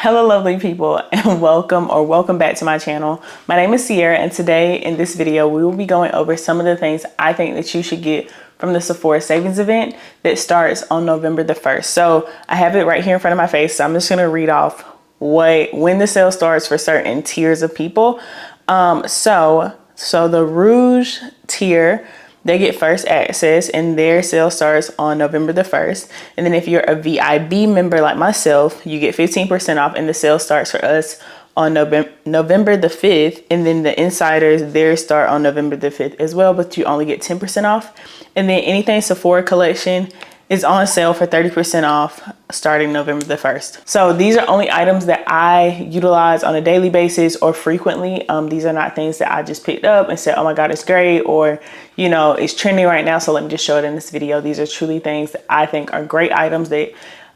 Hello lovely people, and welcome back to my channel. My name is Sierra, and today in this video we will be going over some of the things I think that you should get from the Sephora Savings Event that starts on November the 1st. So I have it right here in front of my face, so I'm just going to read off when the sale starts for certain tiers of people. So the Rouge tier, they get first access and their sale starts on November the 1st. And then if you're a VIB member like myself, you get 15% off, and the sale starts for us on November the 5th. And then the insiders, theirs start on November the 5th as well, but you only get 10% off. And then anything Sephora collection is on sale for 30% off starting November the 1st. So these are only items that I utilize on a daily basis or frequently. These are not things that I just picked up and said, oh my God, it's great, or, you know, it's trending right now, so let me just show it in this video. These are truly things that I think are great items that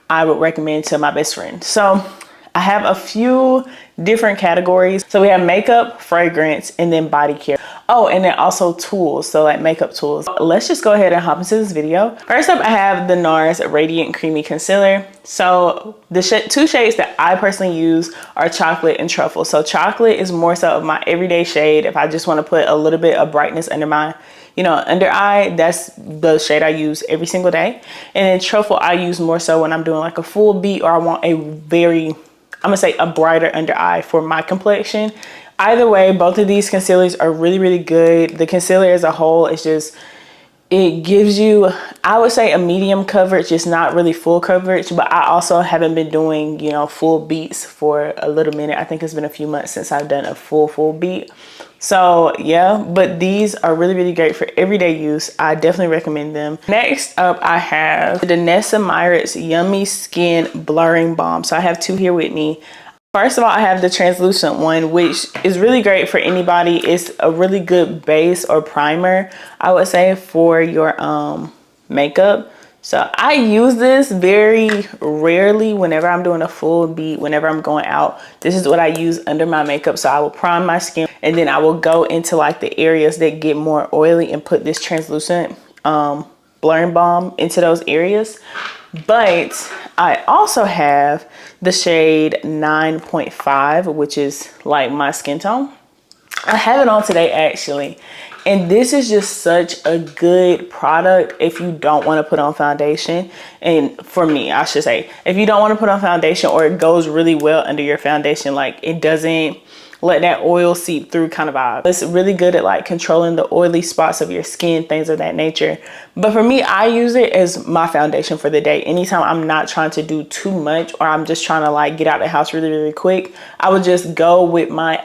I would recommend to my best friend. So I have a few different categories. So we have makeup, fragrance, and then body care. Oh, and then also tools, so like makeup tools. Let's just go ahead and hop into this video. First up, I have the NARS Radiant Creamy Concealer. So the two shades that I personally use are chocolate and truffle. So chocolate is more so of my everyday shade. If I just want to put a little bit of brightness under my, under eye, that's the shade I use every single day. And then truffle I use more so when I'm doing like a full beat, or I want a very, I'm gonna say a brighter under eye for my complexion. Either way, both of these concealers are really, really good. The concealer as a whole is just, it gives you, I would say, a medium coverage. It's not really full coverage, but I also haven't been doing, full beats for a little minute. I think it's been a few months since I've done a full beat. So yeah, but these are really, really great for everyday use. I definitely recommend them. Next up, I have the Danessa Myricks Yummy Skin Blurring Balm. So I have two here with me. First of all, I have the translucent one, which is really great for anybody. It's a really good base or primer, I would say, for your makeup. So I use this very rarely whenever I'm doing a full beat, whenever I'm going out. This is what I use under my makeup. So I will prime my skin, and then I will go into like the areas that get more oily and put this translucent blurring balm into those areas. But I also have the shade 9.5, which is like my skin tone. I have it on today actually, and this is just such a good product if you don't want to put on foundation. And for me, I should say, if you don't want to put on foundation, or it goes really well under your foundation, like it doesn't let that oil seep through kind of vibe. It's really good at like controlling the oily spots of your skin, things of that nature. But for me, I use it as my foundation for the day. Anytime I'm not trying to do too much, or I'm just trying to like get out of the house really, really quick, I would just go with my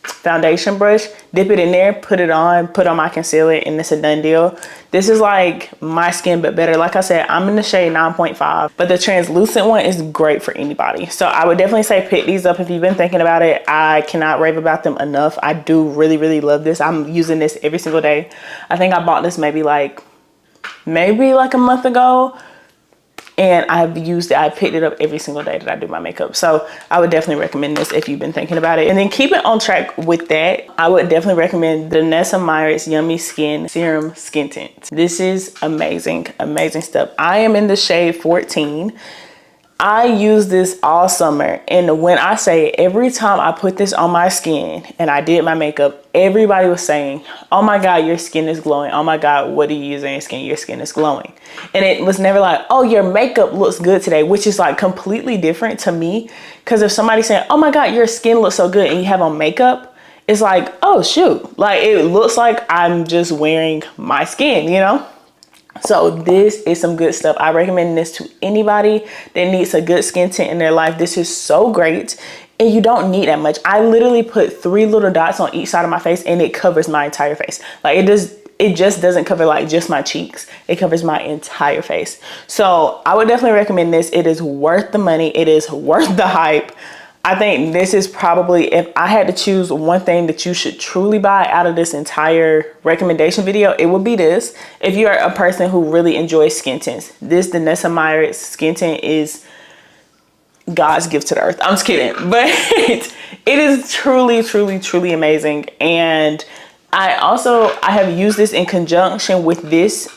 foundation brush, dip it in there, put on my concealer, and it's a done deal. This is like my skin but better. Like I said, I'm in the shade 9.5, but the translucent one is great for anybody. So I would definitely say pick these up if you've been thinking about it. I cannot rave about them enough. I do really, really love this. I'm using this every single day. I think I bought this maybe like a month ago, and I've used it. I picked it up every single day that I do my makeup. So I would definitely recommend this if you've been thinking about it. And then keep it on track with that, I would definitely recommend the Danessa Myricks Yummy Skin Serum Skin Tint. This is amazing, amazing stuff. I am in the shade 14. I use this all summer, and when I say every time I put this on my skin and I did my makeup, everybody was saying, oh my God, your skin is glowing. Oh my God, what do you use on your skin? Your skin is glowing. And it was never like, oh, your makeup looks good today, which is like completely different to me. Because if somebody's saying, oh my God, your skin looks so good, and you have on makeup, it's like, oh shoot, like it looks like I'm just wearing my skin, So this is some good stuff. I recommend this to anybody that needs a good skin tint in their life. This is so great, and you don't need that much. I literally put 3 little dots on each side of my face, and it covers my entire face. Like it just doesn't cover like just my cheeks. It covers my entire face. So I would definitely recommend this. It is worth the money. It is worth the hype. I think this is probably, if I had to choose one thing that you should truly buy out of this entire recommendation video, it would be this. If you're a person who really enjoys skin tints, this Danessa Myricks skin tint is God's gift to the earth. I'm just kidding, but it is truly, truly, truly amazing. And I have used this in conjunction with this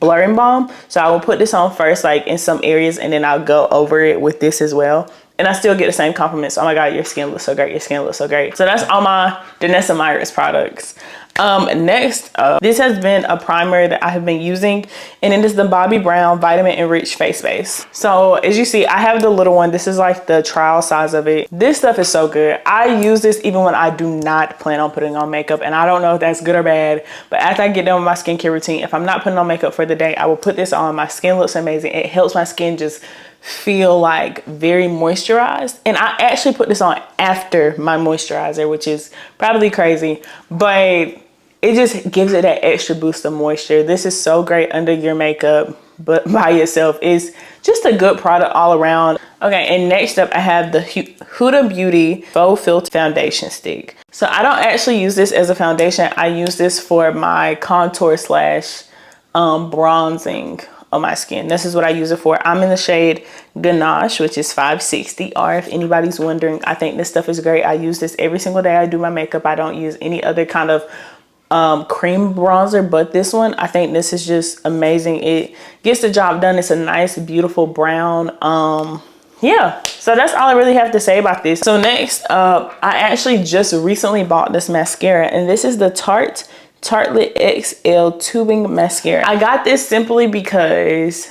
blurring balm. So I will put this on first, like in some areas, and then I'll go over it with this as well. And I still get the same compliments. Oh my God, your skin looks so great. Your skin looks so great. So that's all my Danessa Myricks products. Next up, this has been a primer that I have been using, and it is the Bobbi Brown Vitamin Enriched Face Base. So as you see, I have the little one. This is like the trial size of it. This stuff is so good. I use this even when I do not plan on putting on makeup, and I don't know if that's good or bad, but after I get done with my skincare routine, if I'm not putting on makeup for the day, I will put this on. My skin looks amazing. It helps my skin just feel like very moisturized, and I actually put this on after my moisturizer, which is probably crazy, but it just gives it that extra boost of moisture. This is so great under your makeup, but by itself is just a good product all around. Okay, and next up I have the Huda Beauty Faux Filter Foundation Stick. So I don't actually use this as a foundation. I use this for my contour slash bronzing on my skin. This is what I use it for. I'm in the shade Ganache, which is 560 R. If anybody's wondering, I think this stuff is great. I use this every single day I do my makeup. I don't use any other kind of cream bronzer but this one. I think this is just amazing. It gets the job done. It's a nice beautiful brown. Yeah, so that's all I really have to say about this. So next up, I actually just recently bought this mascara, and this is the Tarte Tartlette XL tubing mascara. I got this simply because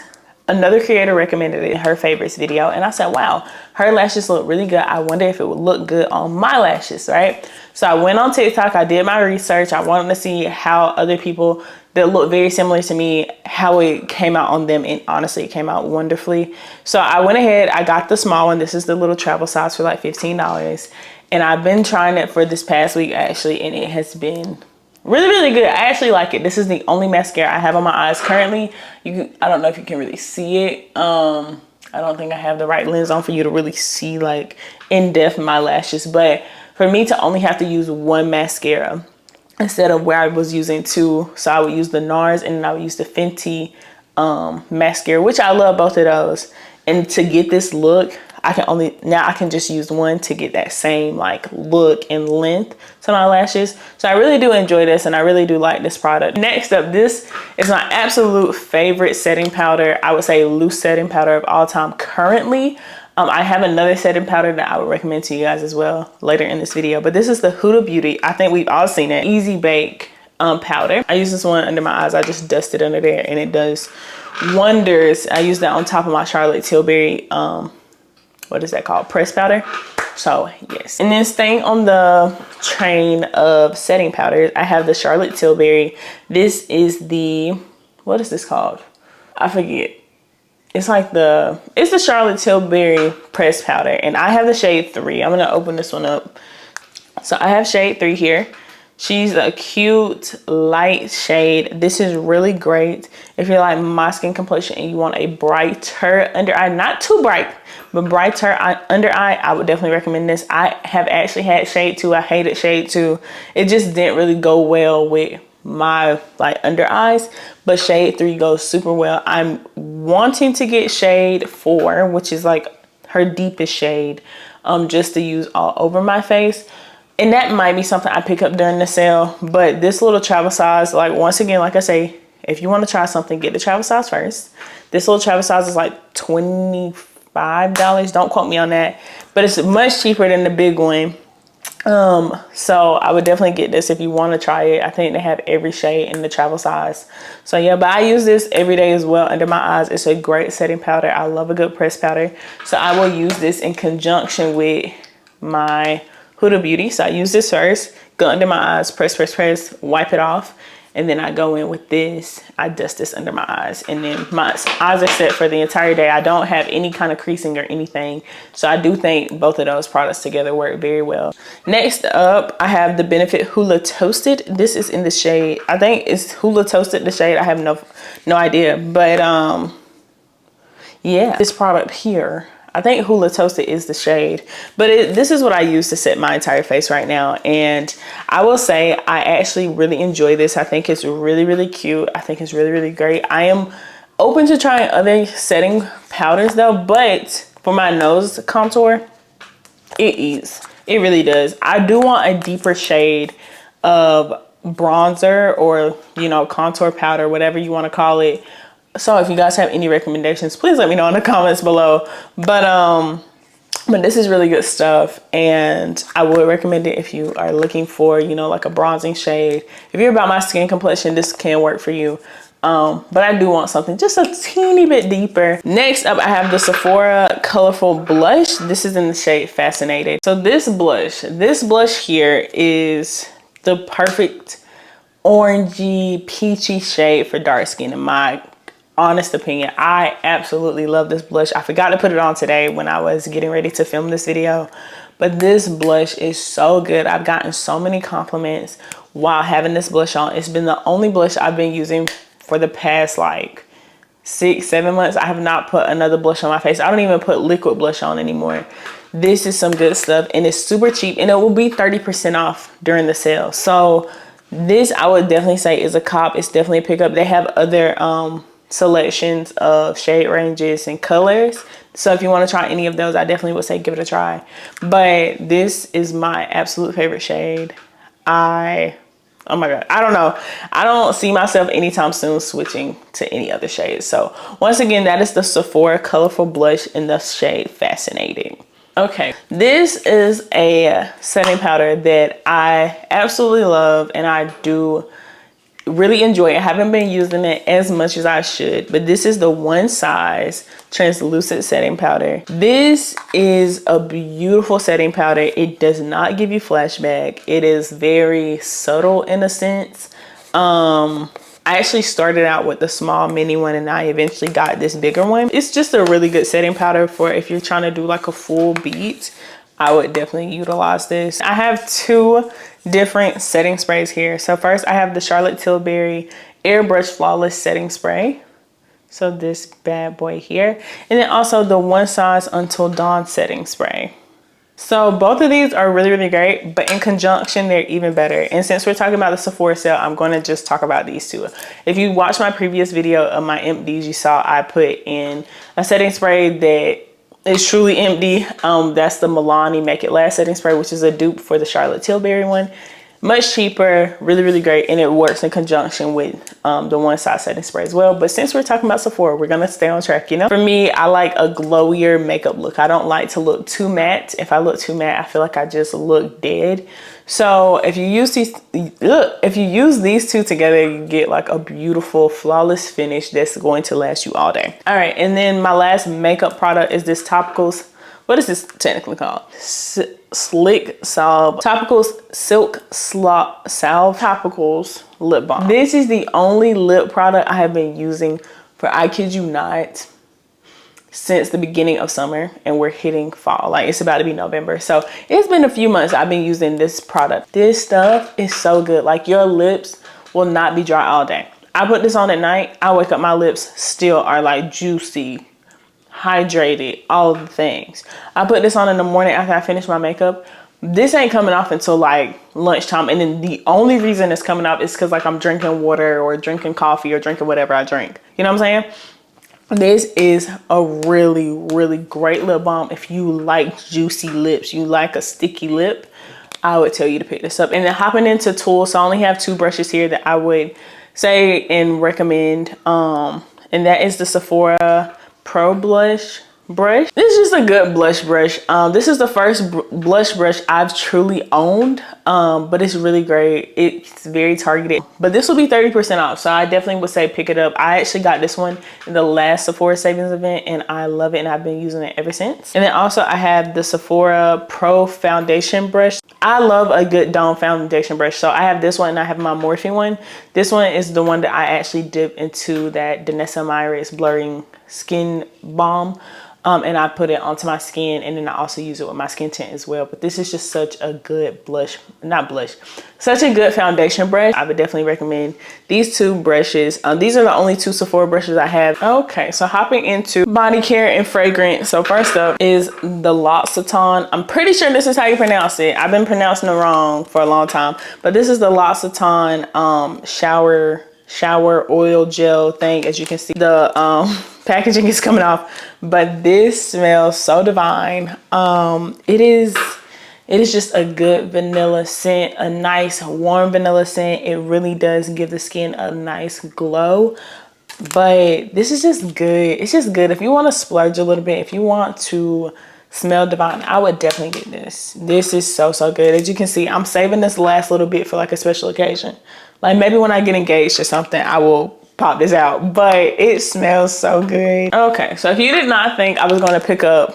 another creator recommended it in her favorites video, and I said, wow, her lashes look really good. I wonder if it would look good on my lashes, right? So I went on TikTok, I did my research. I wanted to see how other people that look very similar to me, how it came out on them, and honestly, it came out wonderfully. So I went ahead, I got the small one. This is the little travel size for like $15. And I've been trying it for this past week actually, and it has been really, really good. I actually like it. This is the only mascara I have on my eyes currently. I don't know if you can really see it. I don't think I have the right lens on for you to really see like in depth my lashes, but for me to only have to use one mascara instead of where I was using two. So I would use the NARS, and then I would use the Fenty mascara, which I love both of those. And to get this look, I can just use one to get that same like look and length to my lashes. So I really do enjoy this, and I really do like this product. Next up, this is my absolute favorite setting powder. I would say loose setting powder of all time currently. I have another setting powder that I would recommend to you guys as well later in this video, but this is the Huda Beauty. I think we've all seen it. Easy Bake powder. I use this one under my eyes. I just dust it under there, and it does wonders. I use that on top of my Charlotte Tilbury what is that called, press powder. So yes, and then staying on the train of setting powders, I have the Charlotte Tilbury. This is the, what is this called, I forget. It's like it's the Charlotte Tilbury press powder, and I have the shade 3. I'm gonna open this one up. So I have shade 3 here. She's a cute light shade. This is really great if you're like my skin complexion and you want a brighter under eye, not too bright, but brighter under eye. I would definitely recommend this. I have actually had shade 2. I hated shade 2. It just didn't really go well with my like under eyes, but shade 3 goes super well. I'm wanting to get shade 4, which is like her deepest shade, just to use all over my face. And that might be something I pick up during the sale. But this little travel size, like once again, like I say, if you want to try something, get the travel size first. This little travel size is like $25. Don't quote me on that, but it's much cheaper than the big one. So I would definitely get this if you want to try it. I think they have every shade in the travel size. So yeah, but I use this every day as well under my eyes. It's a great setting powder. I love a good press powder. So I will use this in conjunction with my Huda Beauty. So I use this first, go under my eyes, press, wipe it off. And then I go in with this, I dust this under my eyes, and then my eyes are set for the entire day. I don't have any kind of creasing or anything. So I do think both of those products together work very well. Next up, I have the Benefit Hoola Toasted. This is in the shade, I think it's Hoola Toasted, the shade. I have no idea, but yeah, this product here, I think Hoola Toasted is the shade, but this is what I use to set my entire face right now. And I will say I actually really enjoy this. I think it's really, really cute. I think it's really, really great. I am open to trying other setting powders though, but for my nose contour, it eats. It really does. I do want a deeper shade of bronzer, or, you know, contour powder, whatever you want to call it, So if you guys have any recommendations, please let me know in the comments below. But this is really good stuff, and I would recommend it if you are looking for, you know, like a bronzing shade. If you're about my skin complexion, this can work for you. But I do want something just a teeny bit deeper. Next up, I have the Sephora Colorful Blush. This is in the shade Fascinated. So this blush here is the perfect orangey, peachy shade for dark skin in my honest opinion. I absolutely love this blush. I forgot to put it on today when I was getting ready to film this video, but this blush is so good. I've gotten so many compliments while having this blush on. It's been the only blush I've been using for the past like 6-7 months. I have not put another blush on my face. I don't even put liquid blush on anymore. This is some good stuff, and it's super cheap, and it will be 30% off during the sale. So this, I would definitely say, is a cop. It's definitely a pickup. They have other selections of shade ranges and colors, so if you want to try any of those, I definitely would say give it a try. But this is my absolute favorite shade. Oh my god, I don't know, I don't see myself anytime soon switching to any other shades. So once again, that is the Sephora Colorful Blush in the shade Fascinating. Okay, this is a setting powder that I absolutely love, and I do really enjoy it. I haven't been using it as much as I should, but this is the One Size translucent setting powder. This is a beautiful setting powder. It does not give you flashback. It is very subtle in a sense. I actually started out with the small mini one, and I eventually got this bigger one. It's just a really good setting powder for if you're trying to do like a full beat. I would definitely utilize this. I have two different setting sprays here. So first I have the Charlotte Tilbury Airbrush Flawless Setting Spray. So this bad boy here. And then also the One Size Until Dawn Setting Spray. So both of these are really, really great, but in conjunction, they're even better. And since we're talking about the Sephora sale, I'm going to just talk about these two. If you watched my previous video of my empties, you saw I put in a setting spray that is truly empty. That's the Milani Make It Last setting spray, which is a dupe for the Charlotte Tilbury one. Much cheaper, really, really great, and it works in conjunction with the One Size setting spray as well. But since we're talking about Sephora, we're gonna stay on track, you know? For me, I like a glowier makeup look. I don't like to look too matte. If I look too matte, I feel like I just look dead. So if you use these two together, you get like a beautiful, flawless finish that's going to last you all day. All right, and then my last makeup product is this Topicals. What is this technically called? Slick Salve Topicals Silk Salve Topicals Lip Balm. This is the only lip product I have been using for, I kid you not, since the beginning of summer, and we're hitting fall. Like, it's about to be November, so it's been a few months I've been using this product. This stuff is so good. Like, your lips will not be dry all day. I put this on at night, I wake up, my lips still are like juicy, hydrated, all the things. I put this on in the morning after I finish my makeup. This ain't coming off until like lunchtime, and then the only reason it's coming off is because like I'm drinking water or drinking coffee or drinking whatever I drink. You know what I'm saying? This is a really, really great lip balm. If you like juicy lips, you like a sticky lip, I would tell you to pick this up. And then hopping into tools, so I only have two brushes here that I would say and recommend, and that is the Sephora Pro Blush brush. This is just a good blush brush. This is the first blush brush I've truly owned, but it's really great. It's very targeted, but this will be 30% off, so I definitely would say pick it up. I actually got this one in the last Sephora Savings Event, and I love it, and I've been using it ever since. And then also I have the Sephora Pro Foundation brush. I love a good dome foundation brush, so I have this one and I have my Morphe one. This one is the one that I actually dip into that Danessa Myricks Blurring Skin Balm. And I put it onto my skin, and then I also use it with my skin tint as well. But this is just such a good such a good foundation brush. I would definitely recommend these two brushes. These are the only two Sephora brushes I have. Okay, so hopping into body care and fragrance. So first up is the L'Occitane. I'm pretty sure this is how you pronounce it. I've been pronouncing it wrong for a long time, but this is the L'Occitane shower oil gel thing. As you can see, the packaging is coming off, but this smells so divine. It is just a good vanilla scent, a nice warm vanilla scent. It really does give the skin a nice glow. But this is just good. It's just good if you want to splurge a little bit. If you want to smell divine, I would definitely get this. This is so good. As you can see, I'm saving this last little bit for like a special occasion. Like maybe when I get engaged or something, I will pop this out. But it smells so good. Okay, so if you did not think I was going to pick up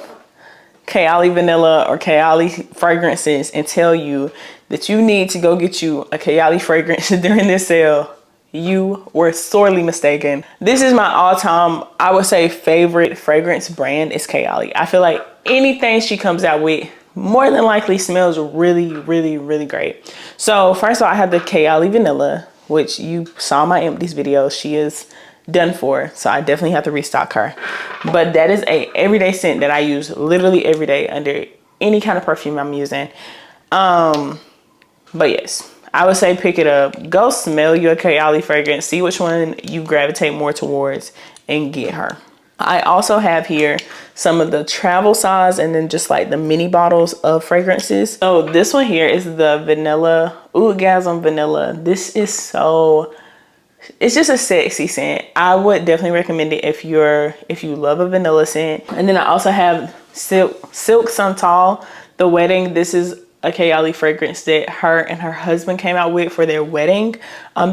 Kayali vanilla or Kayali fragrances and tell you that you need to go get you a Kayali fragrance during this sale, you were sorely mistaken. This is my all-time, I would say, favorite fragrance brand is Kayali. I feel like anything she comes out with more than likely smells really great. So first of all, I have the Kayali vanilla, which you saw my empties video. She is done for, so I definitely have to restock her. But that is a everyday scent that I use literally every day under any kind of perfume I'm using. But yes, I would say pick it up. Go smell your Kayali fragrance. See which one you gravitate more towards and get her. I also have here some of the travel size and then just like the mini bottles of fragrances. So this one here is the vanilla, Oudgasm vanilla. This is so, it's just a sexy scent. I would definitely recommend it if you love a vanilla scent. And then I also have Silk Santal, the wedding. This is a Kayali fragrance that her and her husband came out with for their wedding.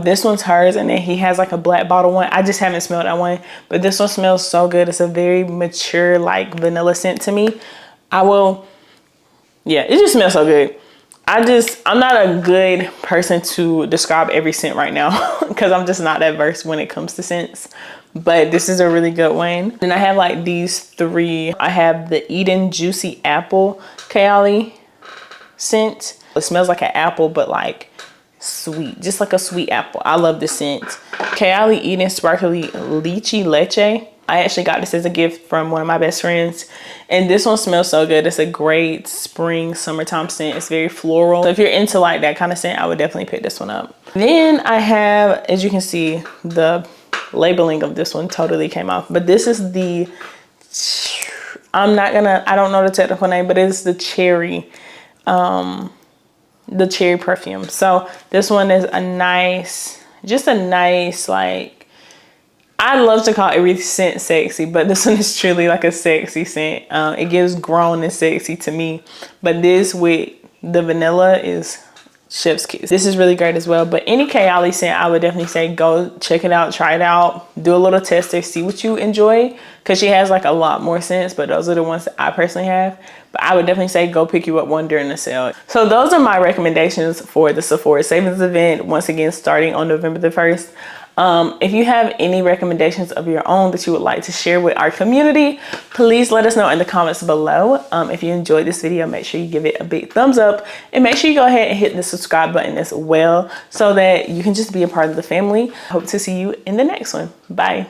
This one's hers, and then he has like a black bottle one. I just haven't smelled that one, but this one smells so good. It's a very mature like vanilla scent to me. Yeah, it just smells so good. I'm not a good person to describe every scent right now because I'm just not that versed when it comes to scents. But this is a really good one. Then I have like these three. I have the Eden Juicy Apple Kayali scent. It smells like an apple, but like sweet, just like a sweet apple. I love this scent. Kayali Eden Sparkly Lychee Leche. I actually got this as a gift from one of my best friends, and this one smells so good. It's a great spring summertime scent. It's very floral. So if you're into like that kind of scent, I would definitely pick this one up. Then I have, as you can see, the labeling of this one totally came off, but this is the, I don't know the technical name, but it's the cherry perfume. So this one is a nice, just a nice, like, I love to call every scent sexy, but this one is truly like a sexy scent. It gives grown and sexy to me, but this with the vanilla is chef's kiss. This is really great as well. But any Kayali scent, I would definitely say go check it out, try it out, do a little tester, see what you enjoy, because she has like a lot more scents, but those are the ones that I personally have. But I would definitely say go pick you up one during the sale. So those are my recommendations for the Sephora Savings Event, once again starting on November the 1st. If you have any recommendations of your own that you would like to share with our community, please let us know in the comments below. If you enjoyed this video, make sure you give it a big thumbs up, and make sure you go ahead and hit the subscribe button as well so that you can just be a part of the family. Hope to see you in the next one. Bye.